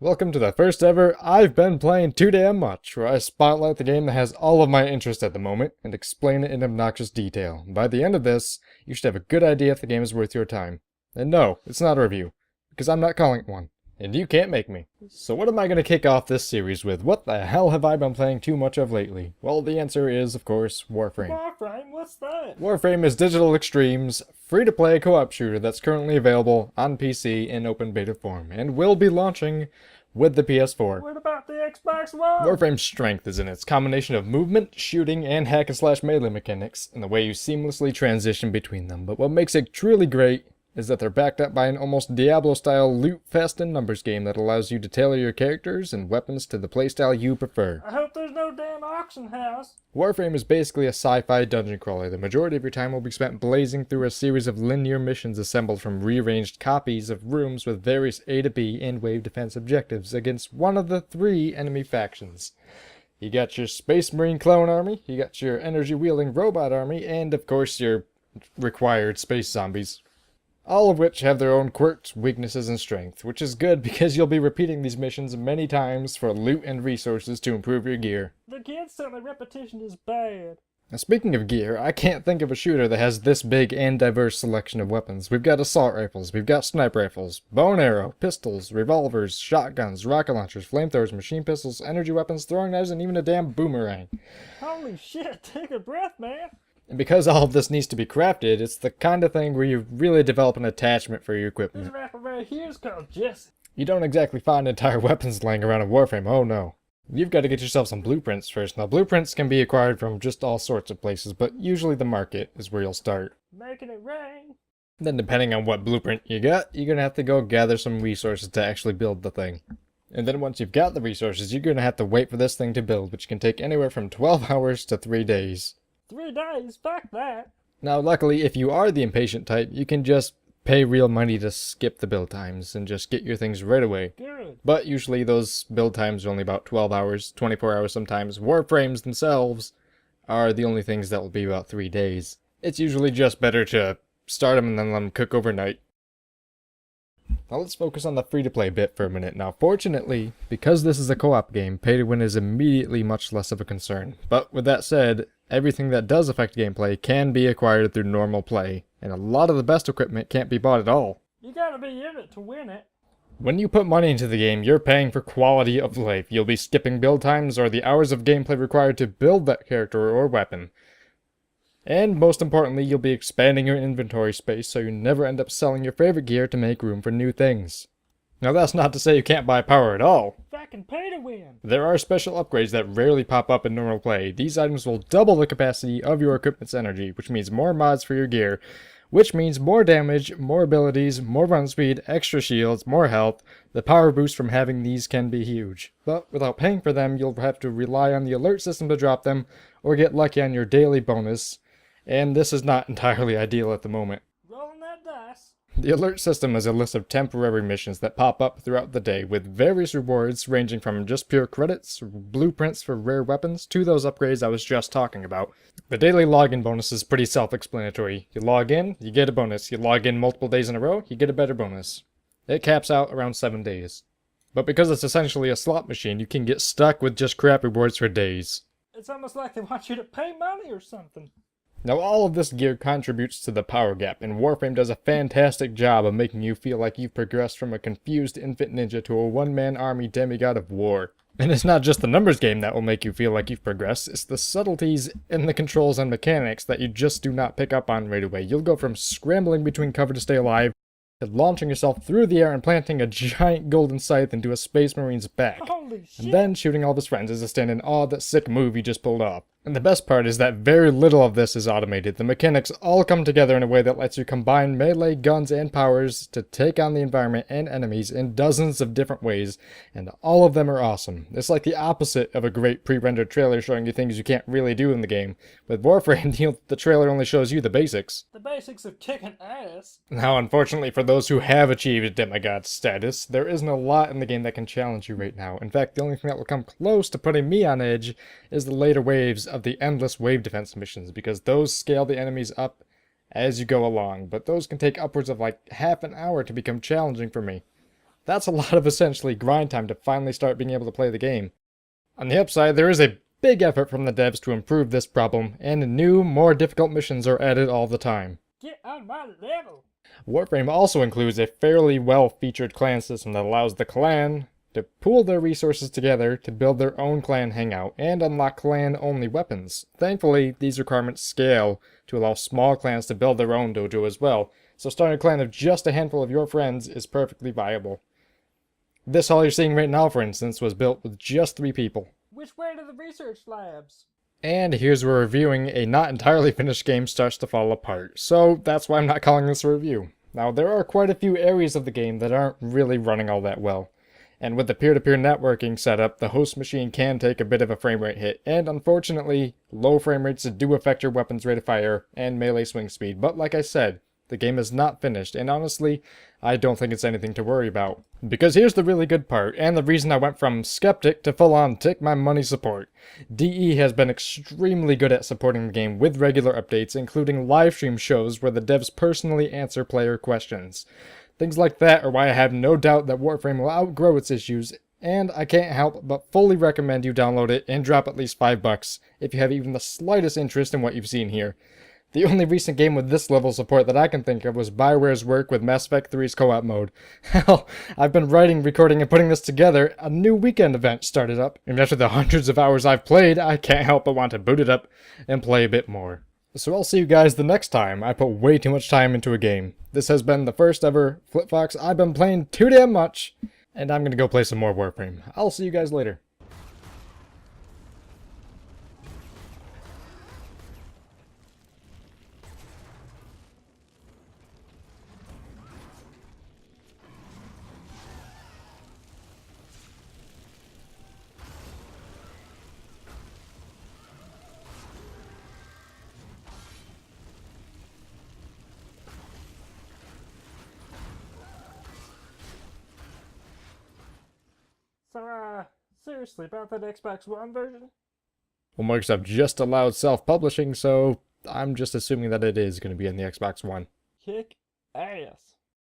Welcome to the first ever I've Been Playing Too Damn Much, where I spotlight the game that has all of my interest at the moment and explain it in obnoxious detail. By the end of this, you should have a good idea if the game is worth your time. And no, it's not a review, because I'm not calling it one. And you can't make me. So what am I going to kick off this series with? What the hell have I been playing too much of lately? Well, the answer is, of course, Warframe. Warframe? What's that? Warframe is Digital Extreme's free-to-play co-op shooter that's currently available on PC in open beta form, and will be launching with the PS4. What about the Xbox One? Warframe's strength is in its combination of movement, shooting, and hack-and-slash melee mechanics, and the way you seamlessly transition between them. But what makes it truly great is that they're backed up by an almost Diablo-style loot, fast, and numbers game that allows you to tailor your characters and weapons to the playstyle you prefer. I hope there's no damn auction house. Warframe is basically a sci-fi dungeon crawler. The majority of your time will be spent blazing through a series of linear missions assembled from rearranged copies of rooms with various A to B and wave defense objectives against one of the three enemy factions. You got your Space Marine clone army, you got your energy-wielding robot army, and of course your required space zombies. All of which have their own quirks, weaknesses, and strength, which is good because you'll be repeating these missions many times for loot and resources to improve your gear. The kids tell me repetition is bad. Now, speaking of gear, I can't think of a shooter that has this big and diverse selection of weapons. We've got assault rifles, we've got sniper rifles, bow and arrow, pistols, revolvers, shotguns, rocket launchers, flamethrowers, machine pistols, energy weapons, throwing knives, and even a damn boomerang. Holy shit, take a breath, man. And because all of this needs to be crafted, it's the kind of thing where you really develop an attachment for your This equipment. rapper right here is called Jesse. You don't exactly find entire weapons laying around in Warframe, oh no. You've got to get yourself some blueprints first. Now, blueprints can be acquired from just all sorts of places, but usually the market is where you'll start. Making it rain. Then depending on what blueprint you got, you're going to have to go gather some resources to actually build the thing. And then once you've got the resources, you're going to have to wait for this thing to build, which can take anywhere from 12 hours to 3 days. 3 days? Fuck that. Now, luckily, if you are the impatient type, you can just pay real money to skip the build times and just get your things right away. Good. But usually those build times are only about 12 hours, 24 hours sometimes. Warframes themselves are the only things that will be about 3 days. It's usually just better to start them and then let them cook overnight. Now let's focus on the free-to-play bit for a minute. Now fortunately, because this is a co-op game, pay-to-win is immediately much less of a concern. But with that said, everything that does affect gameplay can be acquired through normal play, and a lot of the best equipment can't be bought at all. You gotta be in it to win it. When you put money into the game, you're paying for quality of life. You'll be skipping build times or the hours of gameplay required to build that character or weapon. And most importantly, you'll be expanding your inventory space so you never end up selling your favorite gear to make room for new things. Now that's not to say you can't buy power at all. Fucking pay to win. There are special upgrades that rarely pop up in normal play. These items will double the capacity of your equipment's energy, which means more mods for your gear, which means more damage, more abilities, more run speed, extra shields, more health. The power boost from having these can be huge. But without paying for them, you'll have to rely on the alert system to drop them, or get lucky on your daily bonus. And this is not entirely ideal at the moment. Rolling that dice. The alert system is a list of temporary missions that pop up throughout the day with various rewards ranging from just pure credits, blueprints for rare weapons, to those upgrades I was just talking about. The daily login bonus is pretty self-explanatory. You log in, you get a bonus. You log in multiple days in a row, you get a better bonus. It caps out around 7 days. But because it's essentially a slot machine, you can get stuck with just crap rewards for days. It's almost like they want you to pay money or something. Now all of this gear contributes to the power gap, and Warframe does a fantastic job of making you feel like you've progressed from a confused infant ninja to a one-man army demigod of war. And it's not just the numbers game that will make you feel like you've progressed, it's the subtleties in the controls and mechanics that you just do not pick up on right away. You'll go from scrambling between cover to stay alive, to launching yourself through the air and planting a giant golden scythe into a space marine's back. Holy shit. And then shooting all of his friends as they stand in awe of that sick move he just pulled off. And the best part is that very little of this is automated. The mechanics all come together in a way that lets you combine melee, guns, and powers to take on the environment and enemies in dozens of different ways, and all of them are awesome. It's like the opposite of a great pre-rendered trailer showing you things you can't really do in the game. With Warframe, the trailer only shows you the basics. The basics of kicking ass. Now, unfortunately for those who have achieved demigod status, there isn't a lot in the game that can challenge you right now. In fact, the only thing that will come close to putting me on edge is the later waves of the endless wave defense missions, because those scale the enemies up as you go along, but those can take upwards of like half an hour to become challenging for me. That's a lot of essentially grind time to finally start being able to play the game. On the upside, there is a big effort from the devs to improve this problem, and new, more difficult missions are added all the time. Get on my level. Warframe also includes a fairly well-featured clan system that allows the clan to pool their resources together to build their own clan hangout and unlock clan-only weapons. Thankfully, these requirements scale to allow small clans to build their own dojo as well, so starting a clan of just a handful of your friends is perfectly viable. This hall you're seeing right now, for instance, was built with just 3 people. Which way to the research labs? And here's where reviewing a not entirely finished game starts to fall apart, so that's why I'm not calling this a review. Now, there are quite a few areas of the game that aren't really running all that well. And with the peer-to-peer networking setup, the host machine can take a bit of a frame rate hit, and unfortunately, low frame rates do affect your weapon's rate of fire and melee swing speed, but like I said, the game is not finished, and honestly, I don't think it's anything to worry about. Because here's the really good part, and the reason I went from skeptic to full-on take my money support. DE has been extremely good at supporting the game with regular updates, including livestream shows where the devs personally answer player questions. Things like that are why I have no doubt that Warframe will outgrow its issues, and I can't help but fully recommend you download it and drop at least $5 if you have even the slightest interest in what you've seen here. The only recent game with this level of support that I can think of was BioWare's work with Mass Effect 3's co-op mode. Hell, I've been writing, recording, and putting this together. A new weekend event started up, and after the hundreds of hours I've played, I can't help but want to boot it up and play a bit more. So I'll see you guys the next time I put way too much time into a game. This has been the first ever FlipFox. I've been playing too damn much, and I'm gonna go play some more Warframe. I'll see you guys later. So, seriously, about that Xbox One version? Well, Microsoft just allowed self-publishing, so I'm just assuming that it is going to be in the Xbox One. Kick ass.